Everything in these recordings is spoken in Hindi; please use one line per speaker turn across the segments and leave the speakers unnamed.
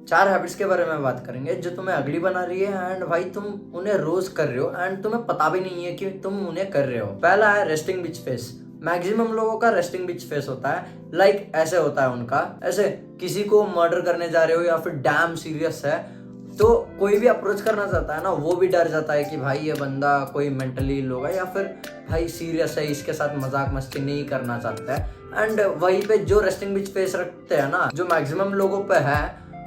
4 हैबिट्स के बारे में बात करेंगे जो तुम्हें अगली बना रही है एंड भाई तुम उन्हें रोज कर रहे हो एंड तुम्हें पता भी नहीं है कि तुम उन्हें कर रहे हो। पहला है रेस्टिंग बिच फेस। मैक्सिमम लोगों का रेस्टिंग बिच फेस होता है, लाइक ऐसे होता है उनका, ऐसे किसी को मर्डर करने जा रहे हो या फिर डैम सीरियस है तो कोई भी अप्रोच करना चाहता है ना, वो भी डर जाता है कि भाई ये बंदा कोई मेंटली इल होगा या फिर भाई सीरियस है, इसके साथ मजाक मस्ती नहीं करना चाहता है। एंड वहीं पे जो रेस्टिंग बिच फेस रखते हैं ना, जो मैक्सिमम लोगों पे है,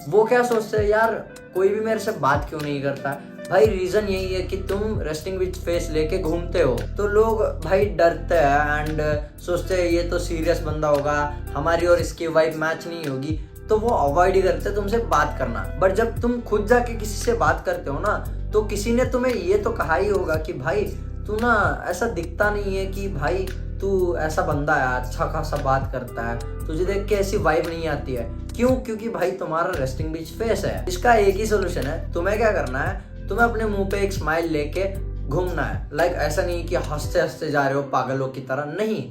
वो क्या सोचते हैं, यार कोई भी मेरे से बात क्यों नहीं करता। भाई रीजन यही है कि तुम रेस्टिंग विच फेस लेके घूमते हो तो लोग भाई डरते हैं एंड सोचते हैं ये तो सीरियस बंदा होगा, हमारी और इसकी वाइब मैच नहीं होगी, तो वो अवॉइड ही करते तुमसे बात करना। बट जब तुम खुद जाके किसी से बात करते हो ना, तो किसी ने तुम्हें ये तो कहा ही होगा कि भाई तू ना ऐसा दिखता नहीं है कि भाई तू ऐसा बंदा है, अच्छा खासा बात करता है, तुझे देख के ऐसी वाइब नहीं आती है। क्यों? क्योंकि भाई तुम्हारा रेस्टिंग बिच फेस है। इसका एक ही सोल्यूशन है, तुम्हें क्या करना है, तुम्हें अपने मुंह पे एक स्माइल लेके घूमना है। लाइक ऐसा नहीं कि हंसते हंसते जा रहे हो पागलों की तरह, नहीं,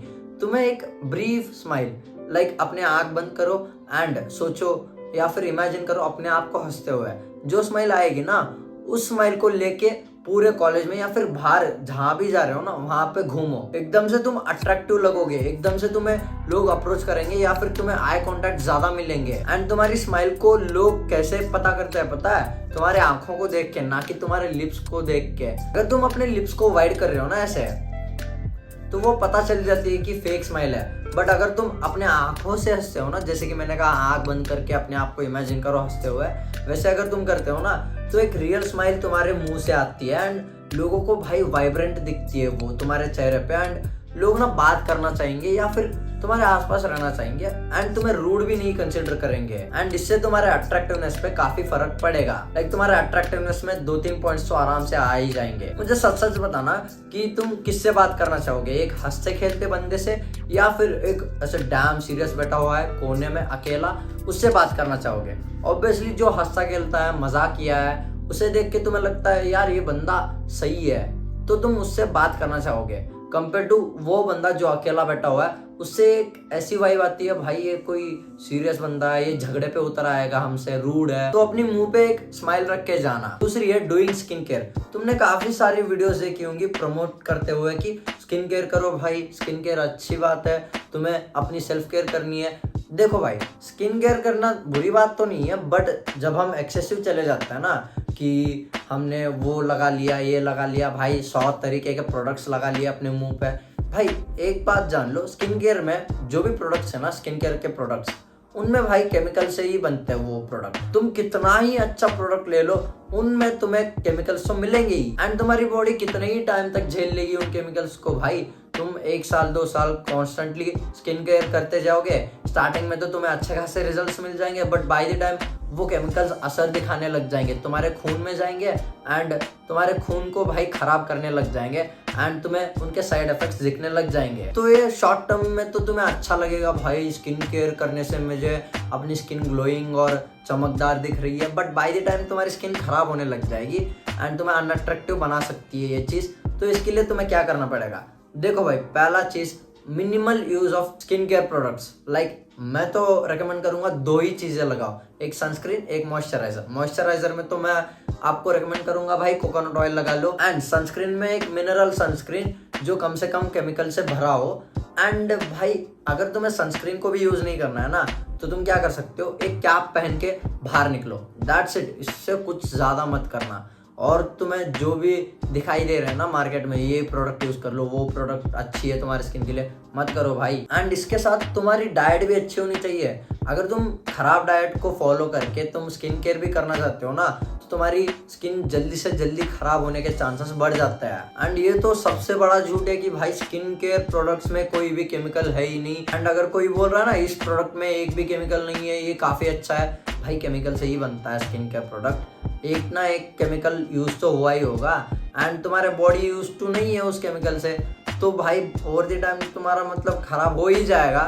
तुम्हें एक ब्रीफ स्माइल, लाइक अपने आंख बंद करो एंड सोचो या फिर इमेजिन करो अपने आप को हंसते हुए। जो स्माइल आएगी ना, उस स्माइल को लेके पूरे कॉलेज में या फिर बाहर जहां भी जा रहे हो ना, वहां पे घूमो। एकदम से तुम अट्रैक्टिव लगोगे, एकदम से तुम्हें लोग अप्रोच करेंगे या फिर तुम्हें आई कांटेक्ट ज्यादा मिलेंगे। एंड तुम्हारी स्माइल को लोग कैसे पता करते हैं पता है? तुम्हारे आंखों को देख के, ना कि तुम्हारे लिप्स को देख के। अगर तुम अपने लिप्स को वाइड कर रहे हो ना ऐसे, तो वो पता चल जाती है कि फेक स्माइल है। बट अगर तुम अपने आंखों से हंसते हो ना, जैसे कि मैंने कहा आंख बंद करके अपने आप को इमेजिन करो हंसते हुए, वैसे अगर तुम करते हो ना, तो एक रियल स्माइल तुम्हारे मुंह से आती है एंड लोगों को भाई वाइब्रेंट दिखती है वो तुम्हारे चेहरे पे। एंड लोग ना बात करना चाहेंगे या फिर तुम्हारे आसपास रहना चाहेंगे एंड तुम्हें रूड भी नहीं कंसिडर करेंगे। एंड इससे तुम्हारे अट्रैक्टिवनेस पे काफी फर्क पड़ेगा। लाइक तुम्हारे अट्रैक्टिवनेस में 2-3 पॉइंट्स तो आराम से आ ही जाएंगे। मुझे सच सच बताना कि तुम किससे बात करना चाहोगे, एक हंसते खेलते बंदे से या फिर एक ऐसे डैम सीरियस बैठा हुआ है कोने में अकेला, उससे बात करना चाहोगे? ऑब्वियसली जो हंसता खेलता है, मजाक किया है, उसे देख के तुम्हें लगता है यार ये बंदा सही है, तो तुम उससे बात करना चाहोगे। कंपेयर टू वो बंदा जो अकेला बैठा हुआ है, उससे एक ऐसी वाइब आती है भाई ये कोई सीरियस बंदा है, ये झगड़े पे उतर आएगा हमसे, रूड है। तो अपनी मुंह पे एक स्माइल रख के जाना। दूसरी है डूइंग स्किन केयर। तुमने काफी सारी वीडियोस देखी होंगी प्रमोट करते हुए कि स्किन केयर करो भाई, स्किन केयर अच्छी बात है, तुम्हें अपनी सेल्फ केयर करनी है। देखो भाई, स्किन केयर करना बुरी बात तो नहीं है, बट जब हम एक्सेसिव चले जाते हैं ना कि हमने वो लगा लिया, ये लगा लिया, भाई 100 तरीके के प्रोडक्ट्स लगा लिए अपने मुंह पे। भाई एक बात जान लो, स्किन केयर में जो भी प्रोडक्ट्स है ना, स्किन केयर के प्रोडक्ट्स, उनमें भाई केमिकल से ही बनते हैं वो प्रोडक्ट। तुम कितना ही अच्छा प्रोडक्ट ले लो, उनमें तुम्हें केमिकल्स तो मिलेंगे ही। एंड तुम्हारी बॉडी कितने ही टाइम तक झेल लेगी उन केमिकल्स को। भाई तुम 1 साल 2 साल कॉन्स्टेंटली स्किन केयर करते जाओगे, स्टार्टिंग में तो तुम्हें अच्छे खासे रिजल्ट्स मिल जाएंगे, बट बाय द टाइम वो केमिकल्स असर दिखाने लग जाएंगे, तुम्हारे खून में जाएंगे एंड तुम्हारे खून को भाई खराब करने लग जाएंगे एंड तुम्हें उनके साइड इफेक्ट्स दिखने लग जाएंगे। तो ये शॉर्ट टर्म में तो तुम्हें अच्छा लगेगा भाई स्किन केयर करने से मुझे अपनी स्किन ग्लोइंग और चमकदार दिख रही है, बट बाय द टाइम तुम्हारी स्किन खराब होने लग जाएगी एंड तुम्हें अनअट्रैक्टिव बना सकती है ये चीज। तो इसके लिए तुम्हें क्या करना पड़ेगा? देखो भाई, पहला चीज minimal use of skin care products. Like मैं तो रेकमेंड करूंगा 2 ही चीजें लगाओ, एक सनस्क्रीन, एक मॉइस्चराइजर। मॉइस्चराइजर में तो मैं आपको रेकमेंड करूंगा भाई कोकोनट ऑयल लगा लो, एंड सनस्क्रीन में एक मिनरल सनस्क्रीन जो कम से कम केमिकल से भरा हो। एंड भाई अगर तुम्हें सनस्क्रीन को भी यूज नहीं करना है ना, तो तुम क्या कर सकते हो, एक कैप पहन के बाहर निकलो, दैट्स इट। इससे कुछ ज्यादा मत करना। और तुम्हें जो भी दिखाई दे रहे हैं ना मार्केट में, ये प्रोडक्ट यूज कर लो, वो प्रोडक्ट अच्छी है तुम्हारी स्किन के लिए, मत करो भाई। एंड इसके साथ तुम्हारी डाइट भी अच्छी होनी चाहिए। अगर तुम खराब डाइट को फॉलो करके तुम स्किन केयर भी करना चाहते हो ना, तो तुम्हारी स्किन जल्दी से जल्दी खराब होने के चांसेस बढ़ जाता है। एंड ये तो सबसे बड़ा झूठ है कि भाई स्किन केयर प्रोडक्ट्स में कोई भी केमिकल है ही नहीं। एंड अगर कोई बोल रहा है ना इस प्रोडक्ट में एक भी केमिकल नहीं है, ये काफी अच्छा है, भाई केमिकल से ही बनता है स्किन केयर प्रोडक्ट, एक ना एक केमिकल यूज तो हुआ ही होगा। एंड तुम्हारे बॉडी यूज टू नहीं है उस केमिकल से, तो भाई ओवर द टाइम तुम्हारा मतलब खराब हो ही जाएगा।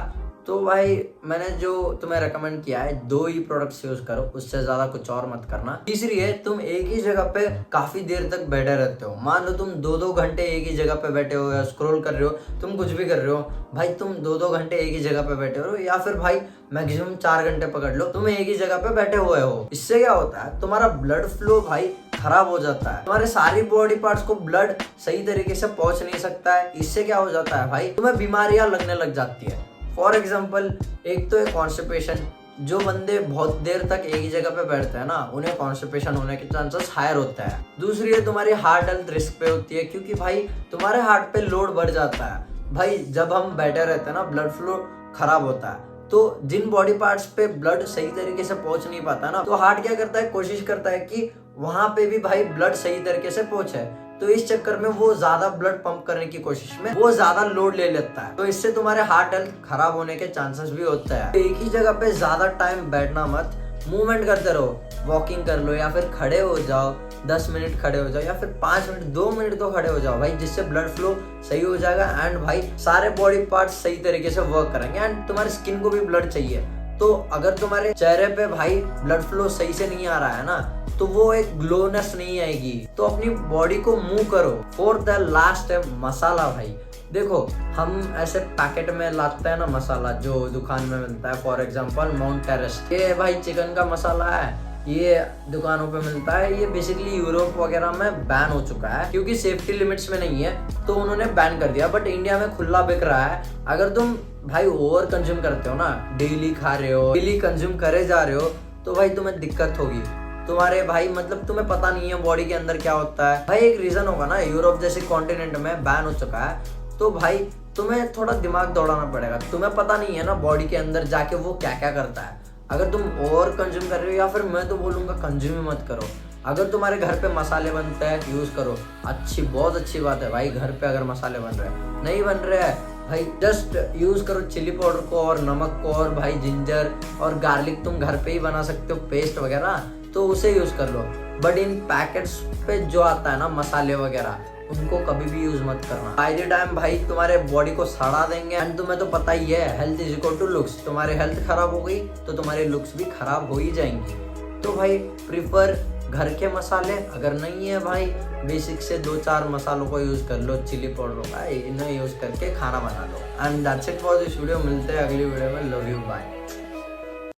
तो भाई मैंने जो तुम्हें रेकमेंड किया है 2 ही प्रोडक्ट्स यूज करो, उससे ज्यादा कुछ और मत करना। तीसरी है, तुम एक ही जगह पे काफी देर तक बैठे रहते हो। मान लो तुम 2-2 घंटे एक ही जगह पे बैठे हो या स्क्रॉल कर रहे हो, तुम कुछ भी कर रहे हो भाई, तुम 2-2 घंटे एक ही जगह पे बैठे हो, या फिर भाई मैक्सिमम 4 घंटे पकड़ लो तुम एक ही जगह पे बैठे हुए हो। इससे क्या होता है, तुम्हारा ब्लड फ्लो भाई खराब हो जाता है, तुम्हारे सारी बॉडी पार्ट्स को ब्लड सही तरीके से पहुंच नहीं सकता है। इससे क्या हो जाता है भाई, तुम्हें बीमारियां लगने लग जाती है। फॉर एग्जाम्पल, एक तो है कॉन्स्टिपेशन। जो बंदे बहुत देर तक एक ही जगह पे बैठते हैं ना, उन्हें कॉन्स्टिपेशन होने के चांसेस हायर होते हैं। दूसरी है तुम्हारी हार्ट हेल्थ रिस्क पे होती है, क्योंकि भाई तुम्हारे हार्ट पे लोड बढ़ जाता है। भाई जब हम बैठे रहते हैं ना, ब्लड फ्लो खराब होता है, तो जिन बॉडी पार्ट्स पे ब्लड सही तरीके से पहुंच नहीं पाता ना, तो हार्ट क्या करता है, कोशिश करता है कि वहां पे भी भाई ब्लड सही तरीके से पहुंचे। तो इस चक्कर में वो ज्यादा ब्लड पंप करने की कोशिश में वो ज्यादा लोड ले लेता है, तो इससे तुम्हारे हार्ट हेल्थ खराब होने के चांसेस भी होते हैं। एक ही जगह पे ज्यादा टाइम बैठना मत, मूवमेंट करते रहो, वॉकिंग कर लो या फिर खड़े हो जाओ, 10 मिनट खड़े हो जाओ या फिर 5 मिनट, 2 मिनट तो खड़े हो जाओ भाई, जिससे ब्लड फ्लो सही हो जाएगा एंड भाई सारे बॉडी पार्ट्स सही तरीके से वर्क करेंगे एंड तुम्हारी स्किन को भी ब्लड चाहिए। तो अगर तुम्हारे चेहरे पे भाई ब्लड फ्लो सही से नहीं आ रहा है ना, तो वो एक ग्लोनेस नहीं आएगी। तो अपनी बॉडी को मूव करो। फोर्थ है, लास्ट है मसाला। भाई देखो, हम ऐसे पैकेट में लाते हैं ना मसाला, जो दुकान में मिलता है, फॉर एग्जांपल माउंट एवरेस्ट, ये भाई चिकन का मसाला है, ये दुकानों पे मिलता है। ये बेसिकली यूरोप वगैरह में बैन हो चुका है, क्योंकि सेफ्टी लिमिट्स में नहीं है, तो उन्होंने बैन कर दिया। बट इंडिया में खुला बिक रहा है। अगर तुम भाई ओवर कंज्यूम करते हो ना, डेली खा रहे हो, डेली कंज्यूम करे जा रहे हो, तो भाई तुम्हें दिक्कत होगी। तुम्हारे भाई मतलब तुम्हें पता नहीं है बॉडी के अंदर क्या होता है। भाई एक रीजन होगा ना, यूरोप जैसे कॉन्टिनेंट में बैन हो चुका है, तो भाई तुम्हें थोड़ा दिमाग दौड़ाना पड़ेगा। तुम्हें पता नहीं है ना बॉडी के अंदर जाके वो क्या क्या करता है। अगर तुम ओवर कंज्यूम कर रहे हो, या फिर मैं तो बोलूंगा कंज्यूम ही मत करो। अगर तुम्हारे घर पे मसाले बनते हैं, यूज करो, बहुत अच्छी बात है भाई। घर पे अगर मसाले बन रहे हैं, नहीं बन रहे हैं भाई, जस्ट यूज करो चिली पाउडर को और नमक को, और भाई जिंजर और गार्लिक तुम घर पे ही बना सकते हो, पेस्ट वगैरह, तो उसे यूज कर लो। बट इन पैकेट्स पे जो आता है ना मसाले वगैरह, उनको कभी भी यूज मत करना। बाय द टाइम भाई तुम्हारे बॉडी को सड़ा देंगे। एंड तुम्हें तो पता ही है, health is equal to looks. तुम्हारी हेल्थ खराब हो गई तो तुम्हारे लुक्स भी खराब हो ही जाएंगी। तो भाई प्रिफर घर के मसाले। अगर नहीं है भाई, बेसिक से 2-4 मसालों को यूज कर लो, चिली पाउडर का, इन्हें यूज करके खाना बना लो। And that's it for this video. मिलते हैं अगली वीडियो में। Love you, bye.